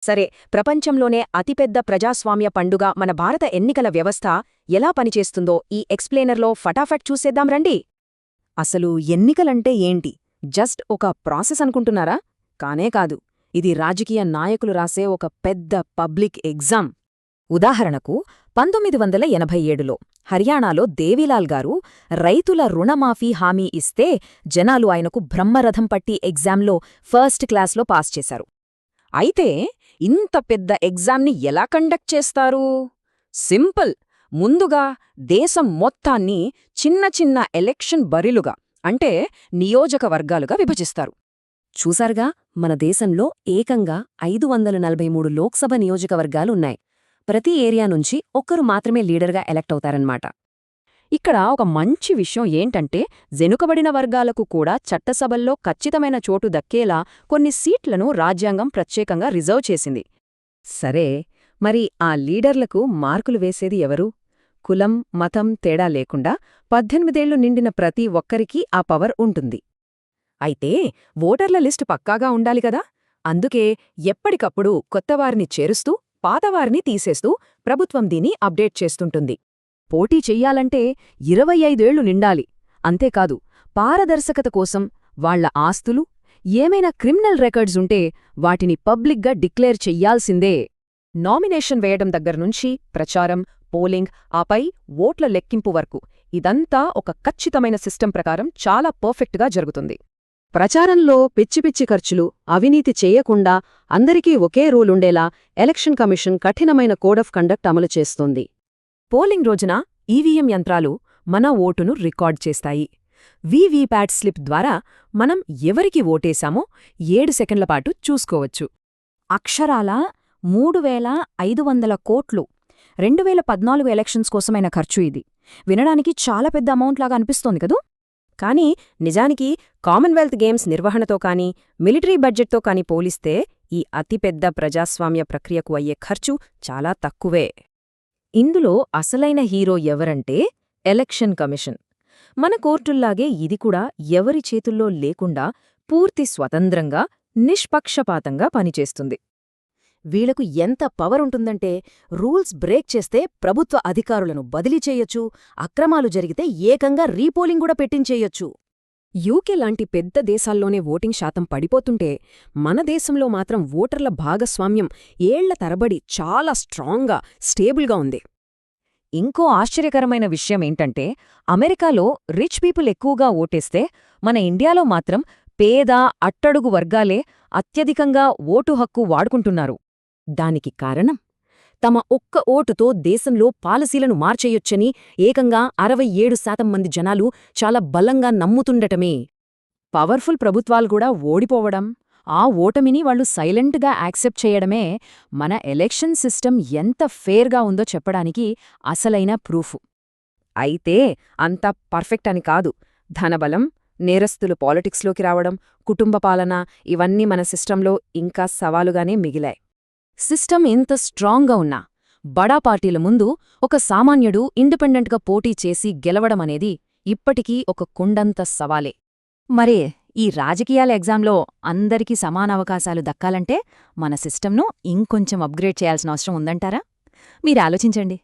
సరే, ప్రపంచంలోనే అతిపెద్ద ప్రజాస్వామ్య పండుగ మన భారత ఎన్నికల వ్యవస్థ ఎలా పనిచేస్తుందో ఈ ఎక్స్ప్లెయినర్లో ఫటాఫట్ చూసేద్దాం రండి. అసలు ఎన్నికలంటే ఏంటి? జస్ట్ ఒక ప్రాసెస్ అనుకుంటున్నారా? కానే కాదు. ఇది రాజకీయ నాయకులు రాసే ఒక పెద్ద పబ్లిక్ ఎగ్జామ్. ఉదాహరణకు 1987లో హర్యానాలో దేవీలాల్ గారు రైతుల రుణమాఫీ హామీ ఇస్తే జనాలు ఆయనకు బ్రహ్మరథం పట్టి ఎగ్జామ్లో ఫస్ట్ క్లాస్లో పాస్ చేశారు. అయితే ఇంత పెద్ద ఎగ్జామ్ని ఎలా కండక్ట్ చేస్తారు? సింపుల్. ముందుగా దేశం మొత్తాన్ని చిన్న చిన్న ఎలక్షన్ బరిలుగా అంటే నియోజకవర్గాలుగా విభజిస్తారు. చూసారుగా, మన దేశంలో ఏకంగా 543 లోక్సభ నియోజకవర్గాలున్నాయి. ప్రతి ఏరియా నుంచి ఒక్కరు మాత్రమే లీడర్గా ఎలక్ట్ అవుతారన్నమాట. ఇక్కడ ఒక మంచి విషయం ఏంటంటే వెనుకబడిన వర్గాలకు కూడా చట్టసభల్లో ఖచ్చితమైన చోటు దక్కేలా కొన్ని సీట్లను రాజ్యాంగం ప్రత్యేకంగా రిజర్వ్ చేసింది. సరే, మరి ఆ లీడర్లకు మార్కులు వేసేది ఎవరు? కులం, మతం తేడా లేకుండా 18 ఏళ్లు నిండిన ప్రతి ఒక్కరికీ ఆ పవర్ ఉంటుంది. అయితే ఓటర్ల లిస్టు పక్కాగా ఉండాలి కదా. అందుకే ఎప్పటికప్పుడు కొత్తవారిని చేరుస్తూ పాతవారిని తీసేస్తూ ప్రభుత్వం దీన్ని అప్డేట్ చేస్తుంటుంది. పోటీ చెయ్యాలంటే 25 ఏళ్లు నిండాలి. అంతేకాదు, పారదర్శకత కోసం వాళ్ల ఆస్తులు, ఏమైనా క్రిమినల్ రికార్డ్స్ ఉంటే వాటిని పబ్లిక్గా డిక్లేర్ చెయ్యాల్సిందే. నామినేషన్ వేయడం దగ్గర్నుంచి ప్రచారం, పోలింగ్, ఆపై ఓట్ల లెక్కింపు వరకు ఇదంతా ఒక ఖచ్చితమైన సిస్టమ్ ప్రకారం చాలా పర్ఫెక్ట్గా జరుగుతుంది. ప్రచారంలో పిచ్చి ఖర్చులు, అవినీతి చేయకుండా అందరికీ ఒకే రూలుండేలా ఎలక్షన్ కమిషన్ కఠినమైన కోడ్ ఆఫ్ కండక్ట్ అమలు చేస్తోంది. పోలింగ్ రోజున ఈవీఎం యంత్రాలు మన ఓటును రికార్డ్ చేస్తాయి. వీవీప్యాట్ స్లిప్ ద్వారా మనం ఎవరికి ఓటేశామో 7 సెకండ్ల పాటు చూసుకోవచ్చు. అక్షరాల 3500 కోట్లు 2014 ఎలక్షన్స్ కోసమైన ఖర్చు ఇది. వినడానికి చాలా పెద్ద అమౌంట్లాగా అనిపిస్తోంది కదూ. కానీ నిజానికి కామన్వెల్త్ గేమ్స్ నిర్వహణతో కానీ మిలిటరీ బడ్జెట్తో కానీ పోలిస్తే ఈ అతిపెద్ద ప్రజాస్వామ్య ప్రక్రియకు అయ్యే ఖర్చు చాలా తక్కువే. ఇందులో అసలైన హీరో ఎవరంటే ఎలక్షన్ కమిషన్. మన కోర్టుల్లాగే ఇది కూడా ఎవరి చేతుల్లో లేకుండా పూర్తి స్వతంత్రంగా, నిష్పక్షపాతంగా పనిచేస్తుంది. వీళ్లకు ఎంత పవర్ ఉంటుందంటే రూల్స్ బ్రేక్ చేస్తే ప్రభుత్వ అధికారులను బదిలీ చేయొచ్చు, అక్రమాలు జరిగితే ఏకంగా రీపోలింగ్ కూడా పెట్టించేయొచ్చు. యూకే లాంటి పెద్ద దేశాల్లోనే ఓటింగ్ శాతం పడిపోతుంటే మన దేశంలో మాత్రం ఓటర్ల భాగస్వామ్యం ఏళ్ల తరబడి చాలా స్ట్రాంగ్గా, స్టేబుల్గా ఉంది. ఇంకో ఆశ్చర్యకరమైన విషయమేంటంటే అమెరికాలో రిచ్ పీపుల్ ఎక్కువగా ఓటేస్తే మన ఇండియాలో మాత్రం పేద, అట్టడుగు వర్గాలే అత్యధికంగా ఓటు హక్కు వాడుకుంటున్నారు. దానికి కారణం తమ ఒక్క ఓటుతో దేశంలో పాలసీలను మార్చేయొచ్చని ఏకంగా 67% మంది జనాలు చాలా బలంగా నమ్ముతుండటమే. పవర్ఫుల్ ప్రభుత్వాలు కూడా ఓడిపోవడం, ఆ ఓటమిని వాళ్లు సైలెంట్గా యాక్సెప్ట్ చేయడమే మన ఎలక్షన్ సిస్టమ్ ఎంత ఫేర్గా ఉందో చెప్పడానికి అసలైన ప్రూఫ్. అయితే అంత పర్ఫెక్ట్ అని కాదు. ధనబలం, నేరస్తులు పాలిటిక్స్లోకి రావడం, కుటుంబ పాలన ఇవన్నీ మన సిస్టంలో ఇంకా సవాలుగానే మిగిలాయి. సిస్టమ్ ఎంత స్ట్రాంగ్గా ఉన్నా బడా పార్టీల ముందు ఒక సామాన్యుడు ఇండిపెండెంట్గా పోటీ చేసి గెలవడమనేది ఇప్పటికీ ఒక కుండంత సవాలే. మరే ఈ రాజకీయాల ఎగ్జామ్లో అందరికీ సమాన అవకాశాలు దక్కాలంటే మన సిస్టమ్ను ఇంకొంచెం అప్గ్రేడ్ చేయాల్సిన అవసరం ఉందంటారా? మీరు ఆలోచించండి.